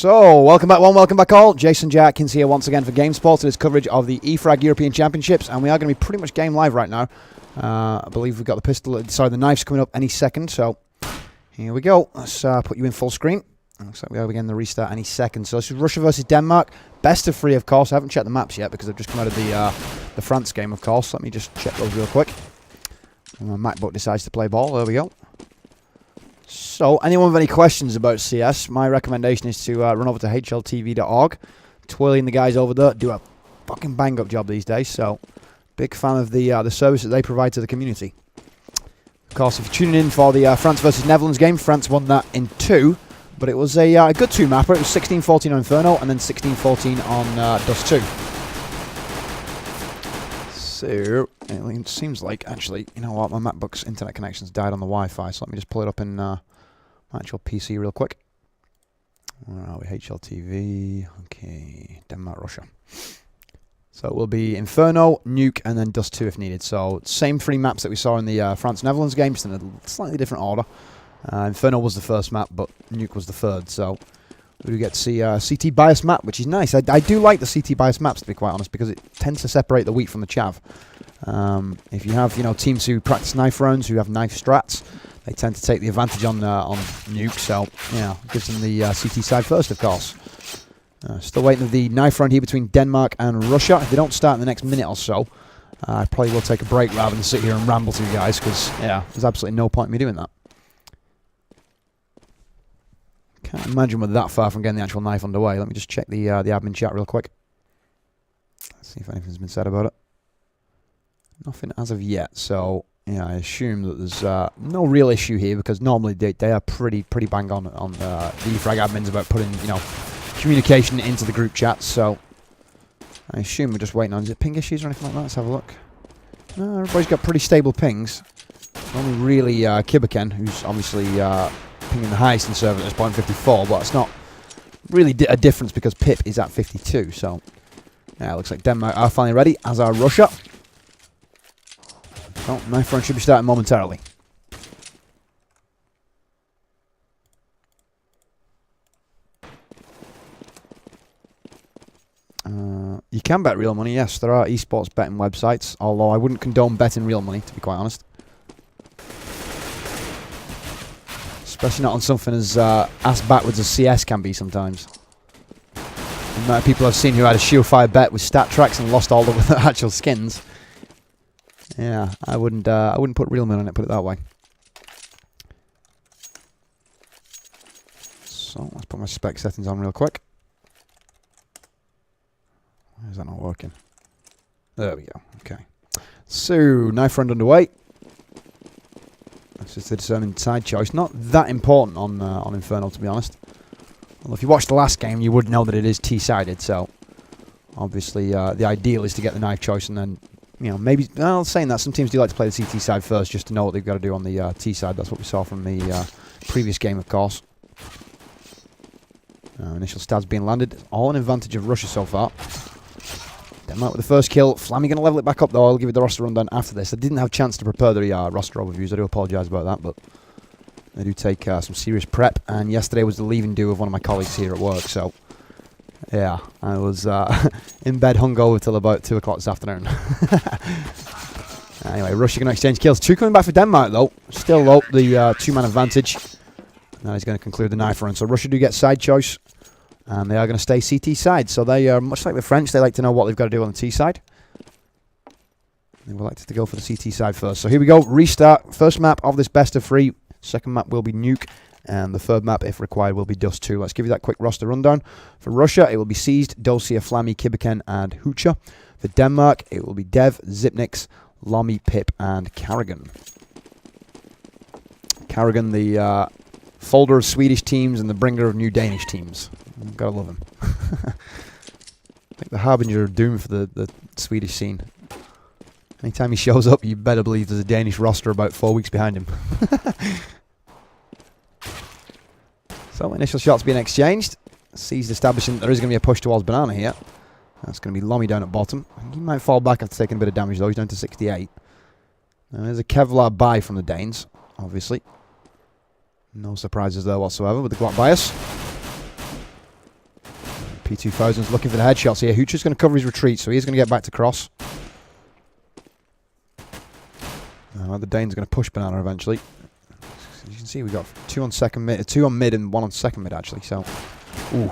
So, welcome back all. Jason Jackins here once again for GameSpot. It is coverage of the EFRAG European Championships, and we are going to be pretty much game live right now. I believe we've got the knife's coming up any second, so here we go. Let's put you in full screen. Looks like we are beginning the restart any second. So this is Russia versus Denmark. Best of 3, of course. I haven't checked the maps yet because I've just come out of the France game, of course. Let me just check those real quick. And my MacBook decides to play ball. There we go. So, anyone with any questions about CS, my recommendation is to run over to hltv.org. Twirling the guys over there do a fucking bang-up job these days, so big fan of the service that they provide to the community. Of course, if you're tuning in for the France versus Netherlands game, France won that in 2, but it was a good 2-mapper. It was 16-14 on Inferno and then 16-14 on Dust 2. So, it seems like, actually, you know what, my MacBook's internet connection's died on the Wi-Fi, so let me just pull it up in my actual PC real quick. Where are we? HLTV. Okay, Denmark, Russia. So it will be Inferno, Nuke, and then Dust 2 if needed. So, same 3 maps that we saw in the France-Netherlands game, just in a slightly different order. Inferno was the first map, but Nuke was the third, so we do get to see a CT bias map, which is nice. I do like the CT bias maps, to be quite honest, because it tends to separate the wheat from the chaff. If you have, teams who practice knife rounds, who have knife strats, they tend to take the advantage on Nuke. So, yeah, gives them the CT side first, of course. Still waiting for the knife round here between Denmark and Russia. If they don't start in the next minute or so, I probably will take a break rather than sit here and ramble to you guys, because, yeah, there's absolutely no point in me doing that. Can't imagine we're that far from getting the actual knife underway. Let me just check the admin chat real quick. Let's see if anything's been said about it. Nothing as of yet, so yeah, I assume that there's no real issue here, because normally they are pretty bang on the EFRAG admins about putting communication into the group chats. So I assume we're just waiting on, is it ping issues or anything like that? Let's have a look. No, everybody's got pretty stable pings. Only really Kibaken, who's obviously pinging the highest in the server at this point, 54, but it's not really a difference because Pip is at 52. So yeah, it looks like Denmark are finally ready, as are Russia. So, knife round should be starting momentarily. You can bet real money, yes. There are esports betting websites, although I wouldn't condone betting real money, to be quite honest. Especially not on something as ass backwards as CS can be sometimes. The amount of people I've seen who had a surefire bet with stat tracks and lost all the actual skins. Yeah, I wouldn't put real money on it, put it that way. So let's put my spec settings on real quick. Why is that not working? There we go. Okay. So knife round underway. This is the determined side choice. Not that important on Inferno, to be honest. Well, if you watched the last game, you would know that it is T-sided. So obviously, the ideal is to get the knife choice and then, maybe, well, saying that, some teams do like to play the CT side first just to know what they've got to do on the T side. That's what we saw from the previous game, of course. Initial stats being landed. All an advantage of Russia so far. Denmark with the first kill. Flammy going to level it back up, though. I'll give you the roster rundown after this. I didn't have a chance to prepare the roster overviews. I do apologise about that, but they do take some serious prep. And yesterday was the leaving do of one of my colleagues here at work, so yeah, I was in bed hungover till about 2 o'clock this afternoon. Anyway, Russia going to exchange kills. 2 coming back for Denmark, though. Still low, the 2-man advantage. Now he's going to conclude the knife run. So Russia do get side choice. And they are going to stay CT side. So they are, much like the French, they like to know what they've got to do on the T side. They would like to go for the CT side first. So here we go. Restart. First map of this best of 3. Second map will be Nuke. And the third map, if required, will be Dust 2. Let's give you that quick roster rundown. For Russia, it will be Seized, Dosia, Flammy, Kibaken, and Hoocher. For Denmark, it will be Dev, Zipnix, Lomi, Pip, and Carrigan. Carrigan, the folder of Swedish teams and the bringer of new Danish teams. Gotta love him. Like the harbinger of doom for the Swedish scene. Anytime he shows up, you better believe there's a Danish roster about 4 weeks behind him. So, initial shots being exchanged. Seized establishing there is going to be a push towards Banana here. That's going to be Lomi down at bottom. He might fall back after taking a bit of damage, though. He's down to 68. Now, there's a Kevlar buy from the Danes, obviously. No surprises there whatsoever with the Glock bias. P2000's looking for the headshots here. Hoocher's going to cover his retreat, so he's going to get back to cross. The Dane's going to push Banana eventually. As you can see, we got 2 on second mid, 2 on mid, and 1 on second mid actually. So, ooh,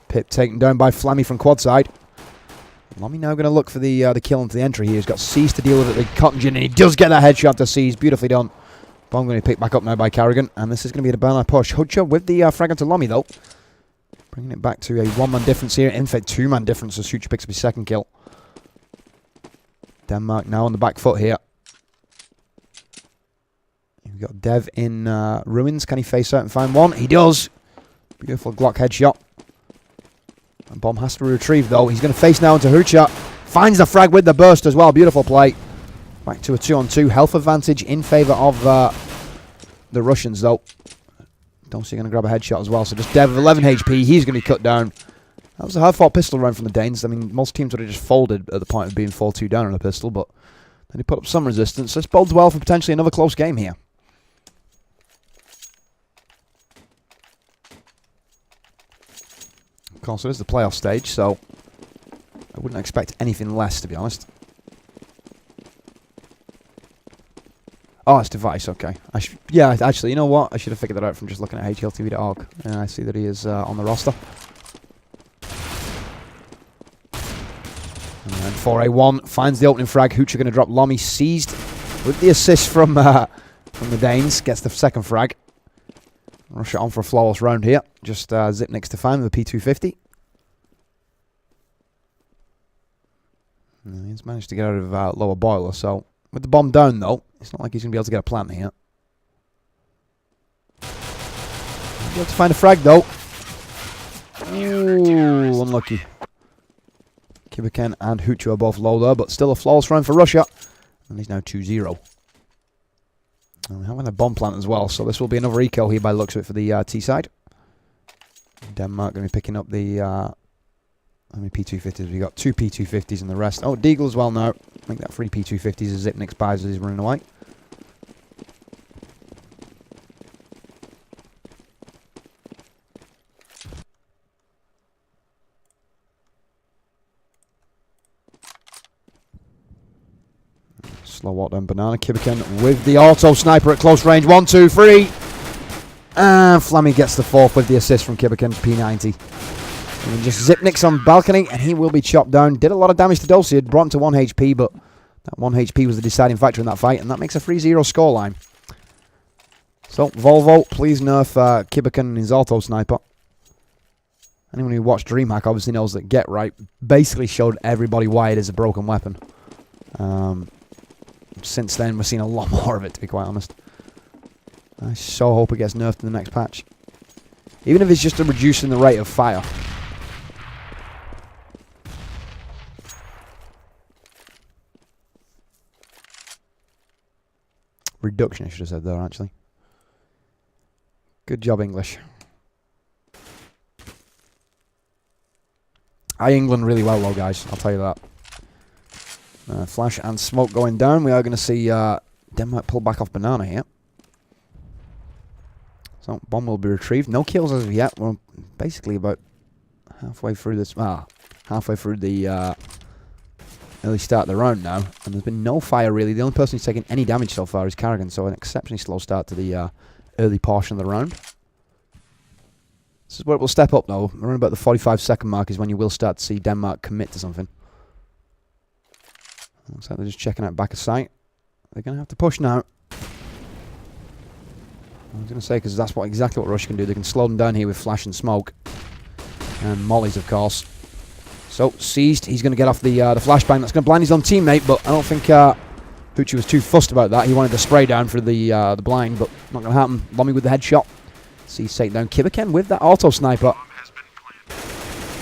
Pip taken down by Flammy from quad side. Lummy now going to look for the kill into the entry here. He's got C's to deal with at the cotton gin, and he does get that headshot to C's. Beautifully done. Bomb going to be picked back up now by Carrigan, and this is going to be a Banana push. Hoocher with the frag onto Lummy though, bringing it back to a 1-man difference here. In fact, 2-man difference as Hoocher picks up his second kill. Denmark now on the back foot here. We've got Dev in ruins. Can he face out and find one? He does. Beautiful Glock headshot. And Bomb has to be retrieved though. He's going to face now into Hoocher. Finds the frag with the burst as well. Beautiful play. Back to a 2-on-2. Health advantage in favour of the Russians though. Don't see going to grab a headshot as well. So just Dev with 11 HP. He's going to be cut down. That was a hard-fought pistol round from the Danes. I mean, most teams would have just folded at the point of being 4-2 down on a pistol, but then he put up some resistance. This bodes well for potentially another close game here. Of course, it is the playoff stage, so I wouldn't expect anything less, to be honest. Oh, it's Device, okay. Yeah, actually, you know what? I should have figured that out from just looking at HLTV.org. And I see that he is on the roster. And 4A1 finds the opening frag. Hoocher going to drop Lummy, seized with the assist from the Danes. Gets the second frag. Rush it on for a flawless round here. Just Zipnik's to find with a P250. And he's managed to get out of lower boiler, so with the bomb down though, it's not like he's going to be able to get a plant here. He'll be able to find a frag though. Ooh, unlucky. Kibiken and Hoocher are both low there, but still a flawless round for Russia. And he's now 2-0. And we have a bomb plant as well, so this will be another eco here by the looks of it for the T side. Denmark going to be picking up the how many P250s? We got 2 P250s and the rest. Oh, Deagle as well now. Make that 3 P250s as Zipnik buys as he's running away. Slow walk down Banana. Kibiken with the auto sniper at close range. 1, 2, 3. And Flammy gets the fourth with the assist from Kibiken. P90. And just Zipnik's on balcony and he will be chopped down. Did a lot of damage to Dulcie. Brought him to 1 HP, but that 1 HP was the deciding factor in that fight, and that makes a 3-0 scoreline. So, Volvo, please nerf Kibiken and his auto sniper. Anyone who watched DreamHack obviously knows that Get Right basically showed everybody why it is a broken weapon. Since then, we've seen a lot more of it, to be quite honest. I so hope it gets nerfed in the next patch. Even if it's just a reducing the rate of fire. Reduction, I should have said there, actually. Good job, English. England really well, though, guys. I'll tell you that. Flash and smoke going down. We are going to see Denmark pull back off Banana here. So, bomb will be retrieved. No kills as of yet. We're basically about halfway through this. Halfway through the early start of the round now. And there's been no fire, really. The only person who's taken any damage so far is Carrigan. So, an exceptionally slow start to the early portion of the round. This is where it will step up, though. Around about the 45-second mark is when you will start to see Denmark commit to something. Looks like they're just checking out back of sight. They're going to have to push now. I was going to say, because that's exactly what Russia can do. They can slow them down here with flash and smoke. And mollies, of course. So, seized. He's going to get off the flashbang. That's going to blind his own teammate, but I don't think Hoocher was too fussed about that. He wanted to spray down for the blind, but not going to happen. Lummy with the headshot. Seized take down Kibiken with that auto sniper.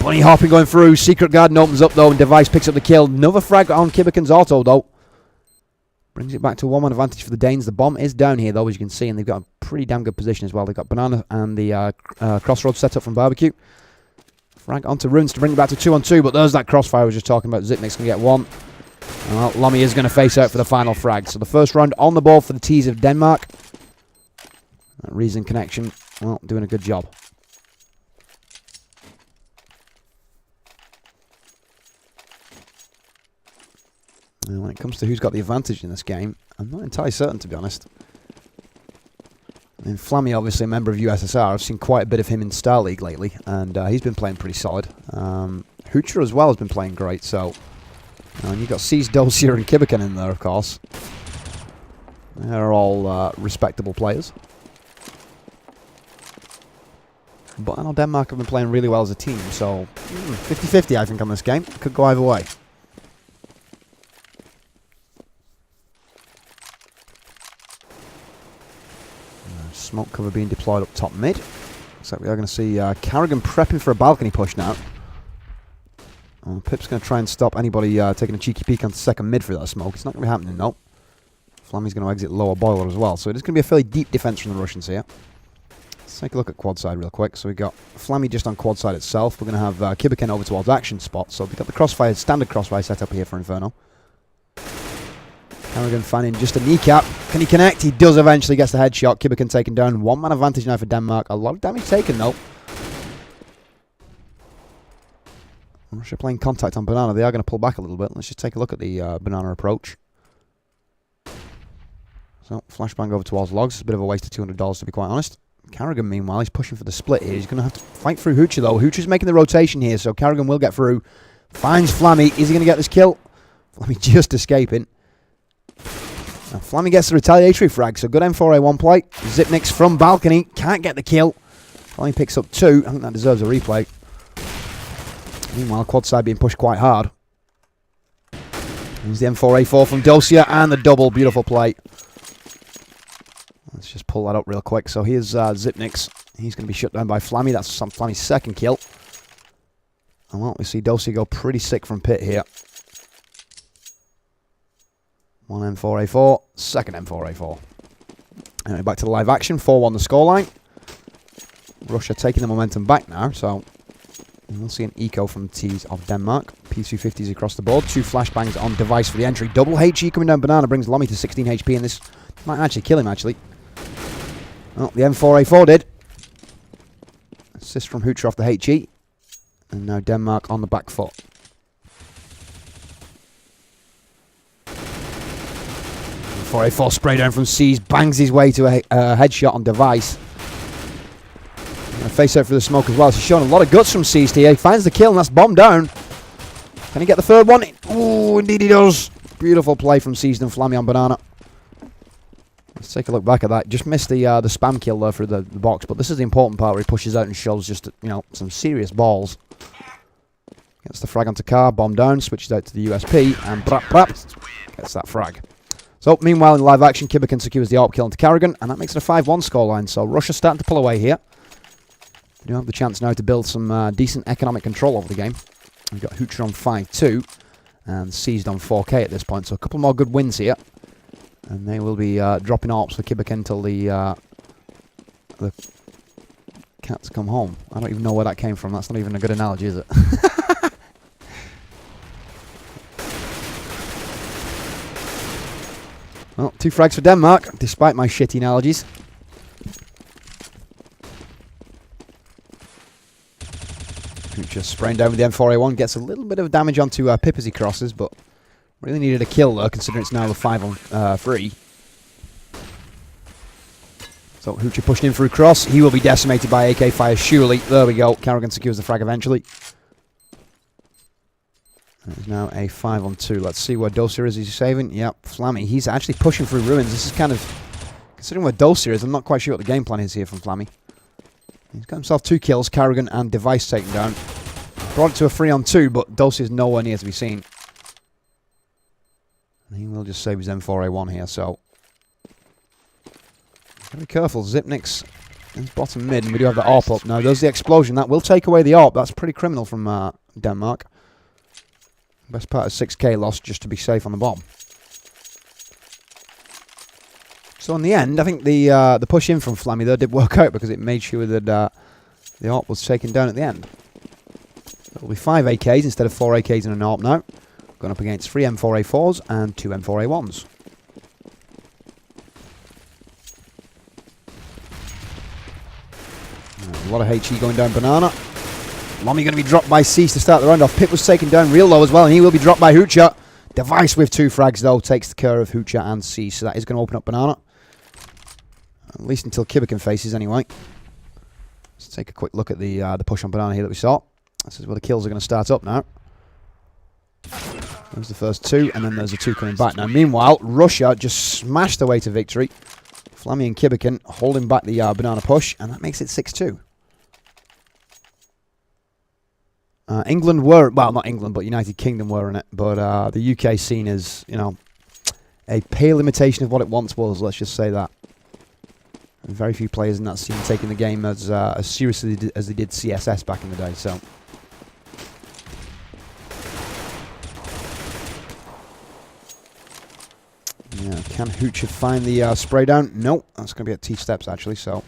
Bunny hopping going through. Secret Garden opens up, though, and Device picks up the kill. Another frag on Kibiken's auto, though. Brings it back to a 1-man advantage for the Danes. The bomb is down here, though, as you can see, and they've got a pretty damn good position as well. They've got Banana and the Crossroads set up from Barbecue. Frag onto Runes to bring it back to 2-on-2, but there's that crossfire I was just talking about. Zipnik's going to get one. Well, Lummy is going to face out for the final frag. So the first round on the ball for the T's of Denmark. That Reason connection, well, doing a good job. And when it comes to who's got the advantage in this game, I'm not entirely certain, to be honest. I mean, Flammy, obviously a member of USSR. I've seen quite a bit of him in Star League lately, and he's been playing pretty solid. Hoocher as well has been playing great, so... And you've got Seas, Dolcier and Kibiken in there, of course. They're all respectable players. But I know Denmark have been playing really well as a team, so 50-50 I think on this game. Could go either way. Smoke cover being deployed up top mid. Looks like we are going to see Carrigan prepping for a balcony push now. Oh, Pip's going to try and stop anybody taking a cheeky peek onto second mid for that smoke. It's not going to be happening, no. Flammy's going to exit lower boiler as well. So it is going to be a fairly deep defense from the Russians here. Let's take a look at quad side real quick. So we've got Flammy just on quad side itself. We're going to have Kibiken over towards action spot. So we've got the crossfire, standard crossfire set up here for Inferno. Carrigan fanning just a kneecap. Can he connect? He does eventually. Gets the headshot. Kibiken taken down. One man advantage now for Denmark. A lot of damage taken though. Russia playing contact on Banana. They are going to pull back a little bit. Let's just take a look at the Banana approach. So, flashbang over towards Logs. It's a bit of a waste of $200 to be quite honest. Carrigan, meanwhile, he's pushing for the split here. He's going to have to fight through Hoocher though. Hoocher's making the rotation here, so Carrigan will get through. Finds Flammy. Is he going to get this kill? Flammy just escaping. Now, Flammy gets the retaliatory frag, so good M4A1 play. Zipnix from balcony. Can't get the kill. Flammy picks up 2. I think that deserves a replay. Meanwhile, quad side being pushed quite hard. There's the M4A4 from Dolcier and the double. Beautiful play. Let's just pull that up real quick. So here's Zipnix. He's going to be shut down by Flammy. That's Flammy's second kill. And well, we see Dolcier go pretty sick from pit here. One M4A4, second M4A4. Anyway, back to the live action. 4-1 the scoreline. Russia taking the momentum back now, so we'll see an eco from the T's of Denmark. P250s across the board. 2 flashbangs on device for the entry. Double HE coming down Banana brings Lommy to 16 HP, and this might actually kill him, actually. Oh, the M4A4 did. Assist from Hoocher off the HE. And now Denmark on the back foot. 4A4 spray down from Seas. Bangs his way to a headshot on device. Face out for the smoke as well. He's shown a lot of guts from Seas here. He finds the kill and that's bomb down. Can he get the third one? Oh, indeed he does. Beautiful play from Seas and Flammy on Banana. Let's take a look back at that. Just missed the spam kill there through the box, but this is the important part where he pushes out and shows just, you know, some serious balls. Gets the frag onto car, bomb down, switches out to the USP, and gets that frag. So, meanwhile, in live action, Kibiken secures the AWP kill into Carrigan, and that makes it a 5-1 scoreline. So, Russia's starting to pull away here. They do have the chance now to build some decent economic control over the game. We've got Hoocher on 5-2, and Seized on 4K at this point. So, a couple more good wins here. And they will be dropping AWPs for Kibiken until the cats come home. I don't even know where that came from. That's not even a good analogy, is it? Well, 2 frags for Denmark, despite my shitty analogies. Hoocher spraying down with the M4A1, gets a little bit of damage onto Pip as he crosses, but really needed a kill though, considering it's now a 5-on-3. So Hoocher pushing in through cross. He will be decimated by AK fire, surely. There we go. Carrigan secures the frag eventually. It's now a 5-on-2. Let's see where Dolcier is. Is he saving? Yep, Flammy. He's actually pushing through ruins. This is kind of... Considering where Dolcier is, I'm not quite sure what the game plan is here from Flammy. He's got himself 2 kills. Carrigan and Device taken down. Brought it to a 3-on-2, but Dolcier's nowhere near to be seen. And he will just save his M4A1 here, so... Be careful. Zipnix is bottom mid, and we do have the AWP up. Now, there's the explosion. That will take away the AWP. That's pretty criminal from Denmark. Best part of 6k lost just to be safe on the bomb. So in the end, I think the push in from Flammy there did work out because it made sure that the AWP was taken down at the end. It'll be 5 AKs instead of 4 AKs and an AWP now. Going up against 3 M4A4s and 2 M4A1s. A lot of HE going down Banana. Lommy going to be dropped by Cease to start the round off. Pip was taken down real low as well, and he will be dropped by Hoocher. Device with 2 frags, though, takes the care of Hoocher and C, so that is going to open up Banana. At least until Kibican faces, anyway. Let's take a quick look at the push on Banana here that we saw. This is where the kills are going to start up now. There's the first 2, and then there's the 2 coming back. Now, meanwhile, Russia just smashed their way to victory. Flammy and Kibican holding back the Banana push, and that makes it 6-2. England were, well, not England, but United Kingdom were in it. But the UK scene is, you know, a pale imitation of what it once was, let's just say that. And very few players in that scene taking the game as seriously as they did CSS back in the day, so... Yeah, can Hoocher find the spray down? Nope, that's going to be at T steps, actually, so...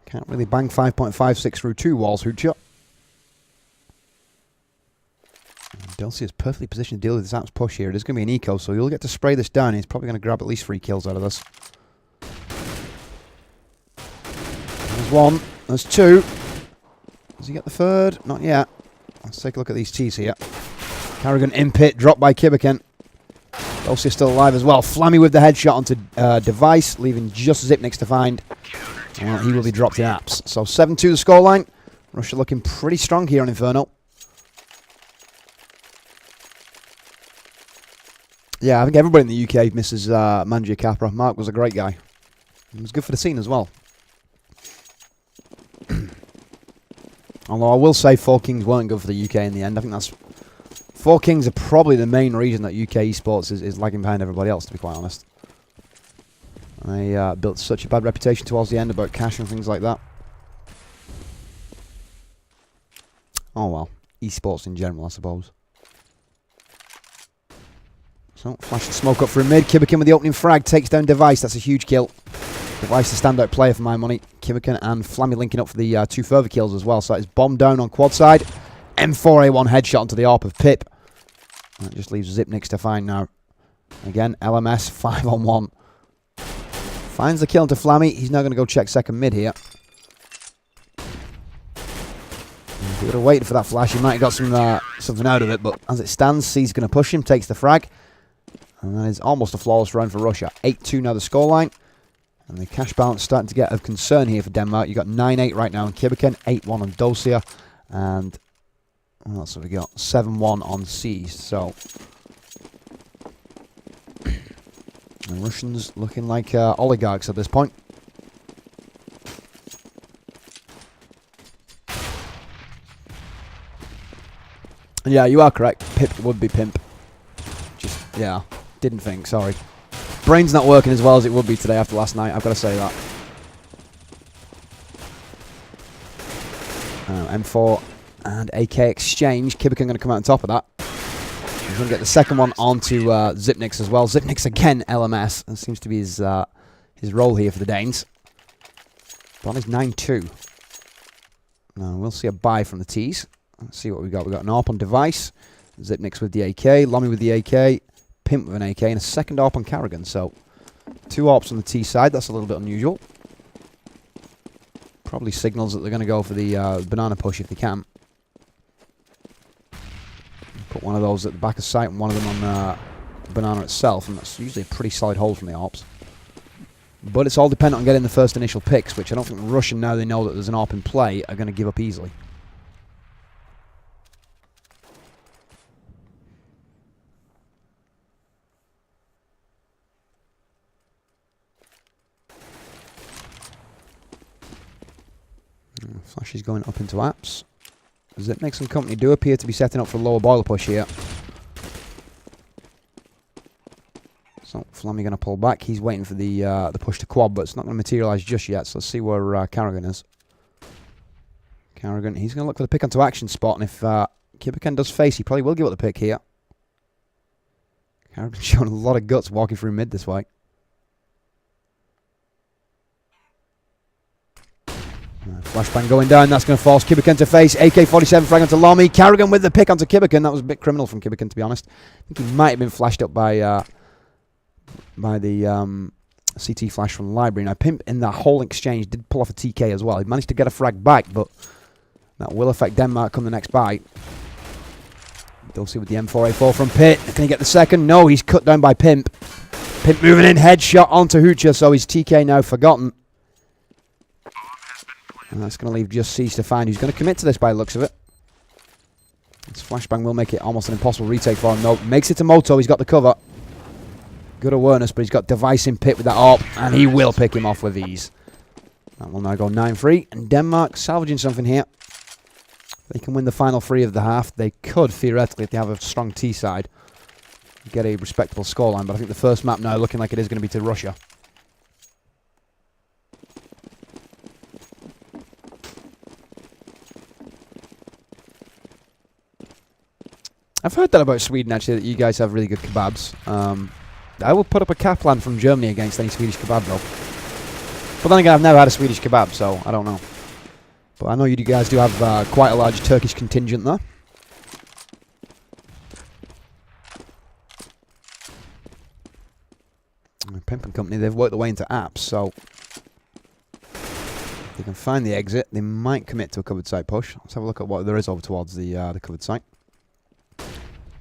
Can't really bang 5.56 through 2 walls, Hoocher. Dulcie is perfectly positioned to deal with this Apps push here. It is going to be an eco, so you'll get to spray this down. He's probably going to grab at least 3 kills out of this. There's 1. There's 2. Does he get the 3rd? Not yet. Let's take a look at these T's here. Carrigan in pit, dropped by Kibican. Dulcie is still alive as well. Flammy with the headshot onto Device, leaving just Zipnix to find. He will be dropped in Apps. So 7-2 the scoreline. Russia looking pretty strong here on Inferno. Yeah, I think everybody in the UK misses Mangia Capra. Mark was a great guy. He was good for the scene as well. Although I will say 4 Kings weren't good for the UK in the end. I think that's... 4 Kings are probably the main reason that UK esports is lagging behind everybody else, to be quite honest. They built such a bad reputation towards the end about cash and things like that. Oh well, esports in general, I suppose. So, flash the smoke up for a mid. Kibican with the opening frag takes down Device. That's a huge kill. Device the standout player for my money. Kibican and Flammy linking up for the 2 further kills as well. So that is bomb down on quad side. M4A1 headshot onto the ARP of Pip. That just leaves Zipnix to find now. Again, LMS 5-on-1. Finds the kill into Flammy. He's now going to go check second mid here. If he would have waited for that flash, he might have got some something out of it. But as it stands, C's going to push him, takes the frag. And that is almost a flawless round for Russia. 8-2 now the scoreline. And the cash balance starting to get of concern here for Denmark. You've got 9-8 right now on Kibican, 8-1 on Dosia, and what else have we got? 7-1 on C's. So, the Russians looking like oligarchs at this point. And yeah, you are correct. Pip would be pimp. Just, yeah, didn't think, sorry. Brain's not working as well as it would be today after last night, I've got to say that. M4 and AK exchange. Kibican going to come out on top of that. He's going to get the second one onto Zipnix as well. Zipnix again, LMS. That seems to be his role here for the Danes. Bond is 9-2. Now we'll see a buy from the T's. Let's see what we got. We've got an ARP on Device. Zipnix with the AK. Lomi with the AK. Pimp with an AK. And a second ARP on Carrigan. So 2 ARPs on the T side. That's a little bit unusual. Probably signals that they're going to go for the banana push if they can. Put one of those at the back of sight and one of them on banana itself, and that's usually a pretty solid hold from the ARPs. But it's all dependent on getting the first initial picks, which I don't think Russian, now they know that there's an ARP in play, are going to give up easily. Flash is going up into Apps. Zipnix and company do appear to be setting up for a lower boiler push here. So Flammy going to pull back. He's waiting for the push to quad, but it's not going to materialise just yet. So let's see where Carrigan is. Carrigan, he's going to look for the pick onto action spot, and if Kibican does face, he probably will give up the pick here. Carrigan showing a lot of guts walking through mid this way. Flashbang going down, that's going to force Kibican to face. AK-47 frag onto Lomi. Carrigan with the pick onto Kibican. That was a bit criminal from Kibican, to be honest. I think he might have been flashed up by the CT flash from the library. Now, Pimp in that whole exchange did pull off a TK as well. He managed to get a frag back, but that will affect Denmark come the next bite. Dulcie with the M4A4 from Pitt. Can he get the second? No, he's cut down by Pimp. Pimp moving in, headshot onto Hoocher, so his TK now forgotten. And that's going to leave just Cease to find who's going to commit to this by the looks of it. This flashbang will make it almost an impossible retake for him, though. Makes it to Moto, he's got the cover. Good awareness, but he's got Device in Pit with that AWP, and he will pick him off with ease. That will now go 9-3, and Denmark salvaging something here. They can win the final 3 of the half. They could, theoretically, if they have a strong T side, get a respectable scoreline, but I think the first map now looking like it is going to be to Russia. I've heard that about Sweden, actually, that you guys have really good kebabs. I will put up a Kaplan from Germany against any Swedish kebab, though. But then again, I've never had a Swedish kebab, so I don't know. But I know you guys do have quite a large Turkish contingent there. Pimp and Company, they've worked their way into apps, so if they can find the exit, they might commit to a covered site push. Let's have a look at what there is over towards the covered site.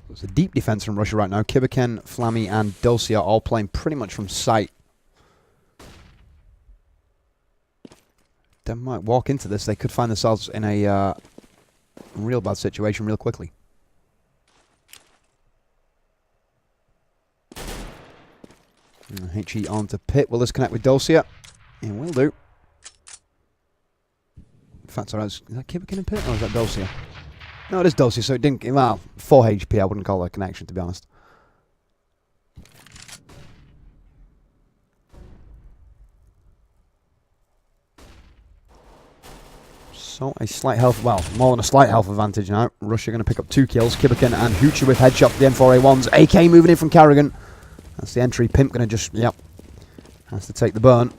There's a deep defense from Russia right now. Kibiken, Flammy, and Dulcie are all playing pretty much from sight. They might walk into this. They could find themselves in a real bad situation real quickly. HE on to Pit. Will this connect with Dulcie? It will do. In fact, sorry, is that Kibiken and Pit, or is that Dulcie? No, it is Dulcie, so it didn't... Well, 4 HP, I wouldn't call it a connection, to be honest. So, a slight health... Well, more than a slight health advantage now. Russia going to pick up 2 kills. Kibiken and Hoocher with headshot for the M4A1s. AK moving in from Carrigan. That's the entry. Pimp going to just... Yep. Has to take the burn.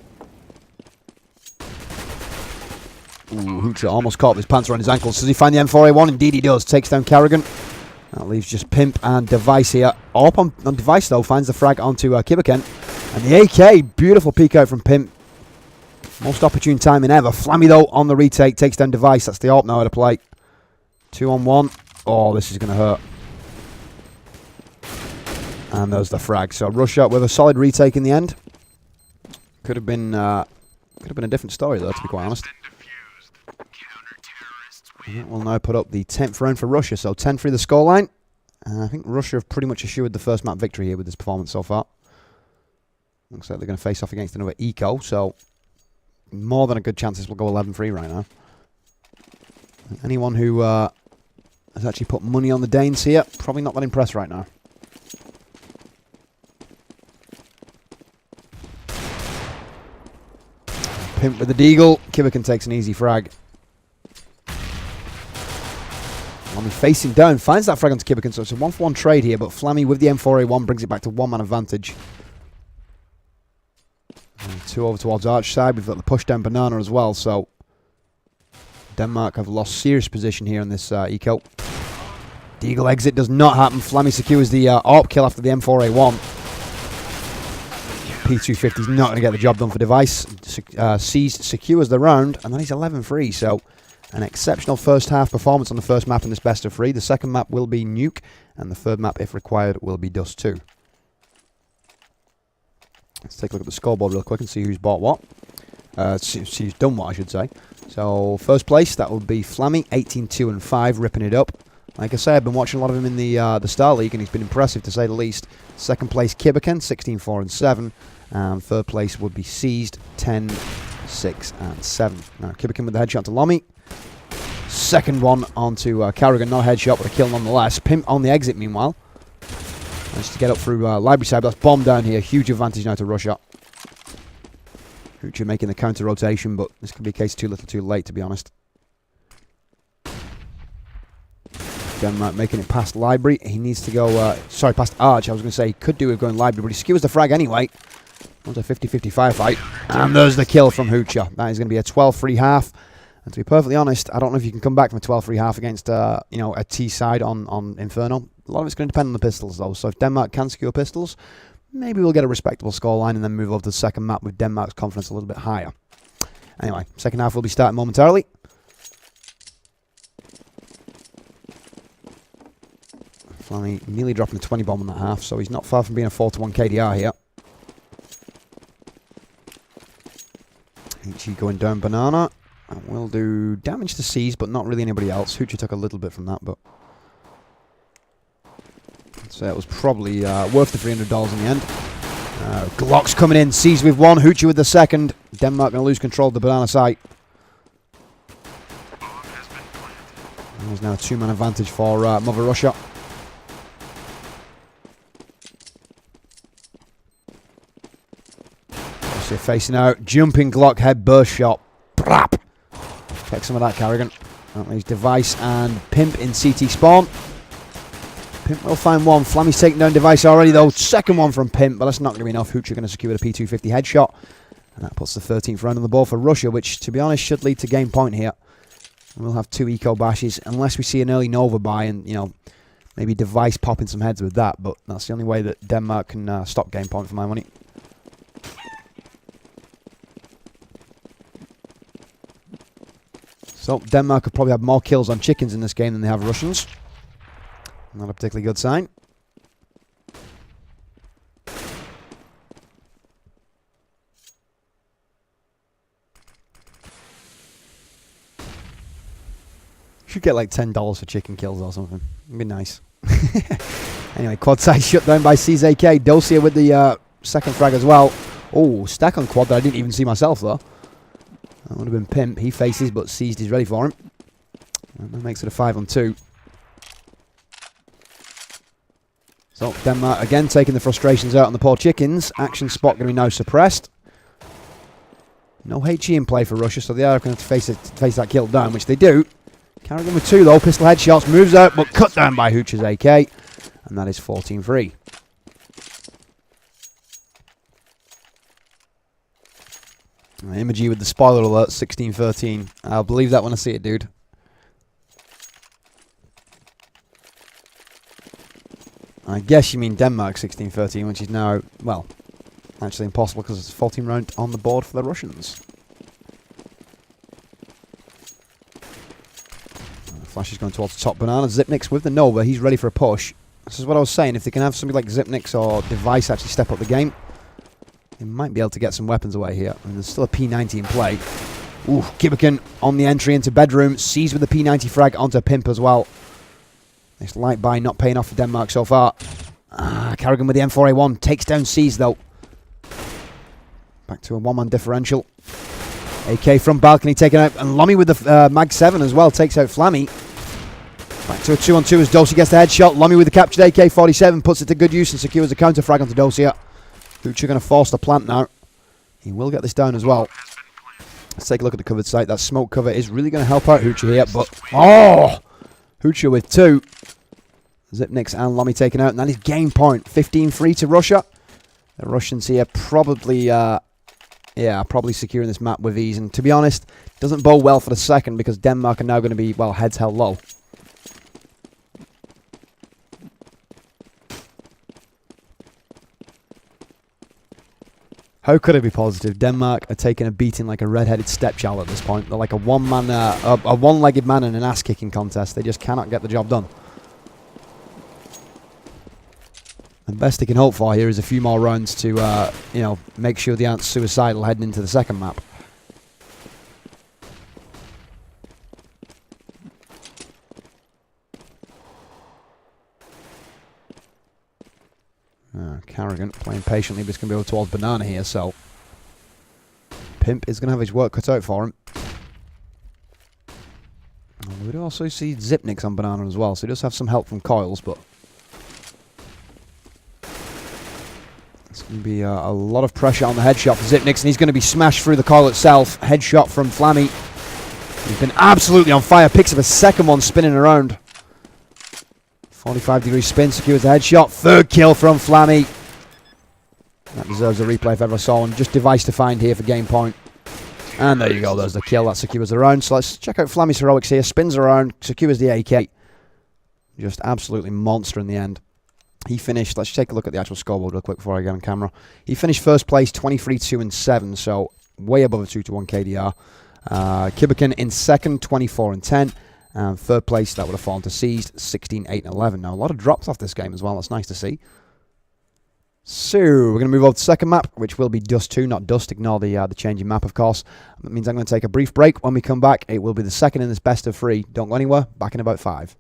Ooh, Hoocher almost caught his pants around his ankles. Does he find the M4A1? Indeed he does. Takes down Carrigan. That leaves just Pimp and Device here. Up on Device, though, finds the frag onto Kibiken. And the AK, beautiful peek out from Pimp. Most opportune timing ever. Flammy, though, on the retake. Takes down Device. That's the AWP now at a play. 2 on 1. Oh, this is going to hurt. And there's the frag. So Russia with a solid retake in the end. Could have been a different story, though, to be quite honest. And that will now put up the 10th round for Russia. So 10-3 the scoreline. And I think Russia have pretty much assured the first map victory here with this performance so far. Looks like they're going to face off against another Eco. So more than a good chance this will go 11-3 right now. Anyone who has actually put money on the Danes here, probably not that impressed right now. Pimp with the Deagle. Kibiken takes an easy frag. Flammy facing down, finds that frag onto Kibiken, so it's a 1-for-1 trade here, but Flammy with the M4A1 brings it back to 1-man advantage. And 2 over towards Arch side. We've got the push down Banana as well, so Denmark have lost serious position here in this eco. Deagle exit does not happen. Flammy secures the AWP kill after the M4A1. P250 is not going to get the job done for Device. Seized secures the round, and then he's 11-3, so an exceptional first half performance on the first map in this best of 3. The second map will be Nuke, and the third map, if required, will be Dust 2. Let's take a look at the scoreboard real quick and see who's bought what. See who's done what, I should say. So, first place, that would be Flammy, 18-2-5, ripping it up. Like I say, I've been watching a lot of him in the Star League, and he's been impressive, to say the least. Second place, Kibiken, 16-4-7. And third place would be Seized, 10-6-7. Now, Kibiken with the headshot to Lomi. Second one onto Carrigan, no headshot, but a kill nonetheless. Pimp on the exit, meanwhile. Managed to get up through library side, but that's bomb down here. Huge advantage now to Russia. Hoocher making the counter rotation, but this could be a case too little too late, to be honest. Denmark making it past library. He needs to go, sorry, past Arch. I was going to say he could do with going library, but he skewers the frag anyway. Wants a 50-50 firefight. And there's the kill from Hoocher. That is going to be a 12-3 half. And to be perfectly honest, I don't know if you can come back from a 12-3 half against you know, a T side on Inferno. A lot of it's going to depend on the pistols, though. So if Denmark can secure pistols, maybe we'll get a respectable scoreline and then move over to the second map with Denmark's confidence a little bit higher. Anyway, second half will be starting momentarily. Flammy nearly dropping a 20 bomb on that half, so he's not far from being a 4-1 KDR here. HE going down Banana. And will do damage to C's, but not really anybody else. Hoochie took a little bit from that, but I'd say it was probably worth the $300 in the end. Glock's coming in. C's with one. Hoochie with the second. Denmark going to lose control of the Banana site. There's now a 2-man advantage for Mother Russia. Russia facing out. Jumping Glock head burst shot. Brap. Take some of that, Carrigan. That leaves Device and Pimp in CT spawn. Pimp will find one. Flammy's taking down Device already, though. Second one from Pimp, but that's not going to be enough. Hoochie going to secure the P250 headshot. And that puts the 13th round on the board for Russia, which, to be honest, should lead to game point here. And we'll have 2 eco bashes, unless we see an early Nova buy and, you know, maybe Device popping some heads with that. But that's the only way that Denmark can stop game point for my money. So, Denmark could probably have more kills on chickens in this game than they have Russians. Not a particularly good sign. Should get like $10 for chicken kills or something. It'd be nice. Anyway, quad size shut down by CZK. Dosia with the second frag as well. Oh, stack on quad that I didn't even see myself though. That would have been Pimp. He faces, but Seized is ready for him. And that makes it a 5-on-2. So, Denmark again taking the frustrations out on the poor chickens. Action spot going to be now suppressed. No HE in play for Russia, so they are going to face that kill down, which they do. Carrigan with 2 though. Pistol headshots. Moves out, but cut down by Hooch's AK. And that is 14-3. Imagy with the spoiler alert, 16-13. I'll believe that when I see it, dude. I guess you mean Denmark 16-13, which is now, well, actually impossible because it's 14 round on the board for the Russians. Flash is going towards the top Banana. Zipnix with the Nova. He's ready for a push. This is what I was saying. If they can have somebody like Zipnix or Device actually step up the game, they might be able to get some weapons away here. I mean, there's still a P90 in play. Ooh, Kibican on the entry into bedroom. Sees with the P90 frag onto Pimp as well. This light buy not paying off for Denmark so far. Carrigan with the M4A1. Takes down Seas though. Back to a 1-man differential. AK from balcony taken out. And Lommy with the Mag 7 as well. Takes out Flammy. Back to a 2-on-2 as Dosia gets the headshot. Lommy with the captured AK-47. Puts it to good use and secures a counter frag onto Dosia. Hoochie going to force the plant now. He will get this down as well. Let's take a look at the covered site. That smoke cover is really going to help out Hoochie here. But, oh! Hoochie with 2. Zipnix and Lommy taken out. And that is game point. 15-3 to Russia. The Russians here probably, probably securing this map with ease. And to be honest, doesn't bode well for the second because Denmark are now going to be, well, heads held low. How could it be positive? Denmark are taking a beating like a red-headed stepchild at this point. They're like a one-man, a one-legged man in an ass-kicking contest. They just cannot get the job done. The best they can hope for here is a few more rounds to, you know, make sure they aren't suicidal heading into the second map. Carrigan playing patiently, but it's going to be over towards Banana here, so Pimp is going to have his work cut out for him. And we'd also see Zipnix on Banana as well, so he does have some help from Coils, but it's going to be a lot of pressure on the headshot for Zipnix, and he's going to be smashed through the coil itself. Headshot from Flammy. He's been absolutely on fire. Picks up a second one spinning around. 45-degree spin, secures the headshot. Third kill from Flammy. That deserves a replay if ever I saw one. Just Device to find here for game point. And there you go, there's the kill. That secures the round. So let's check out Flammy's heroics here. Spins around, secures the AK. Just absolutely monster in the end. He finished, let's take a look at the actual scoreboard real quick before I get on camera. He finished first place, 23-2-7, so way above a 2-1 KDR. Kibican in second, 24-10. And third place, that would have fallen to Seized, 16, 8, and 11. Now, a lot of drops off this game as well. That's nice to see. So, we're going to move on to the second map, which will be Dust 2, not Dust. Ignore the changing map, of course. That means I'm going to take a brief break. When we come back, it will be the second in this best of 3. Don't go anywhere. Back in about 5.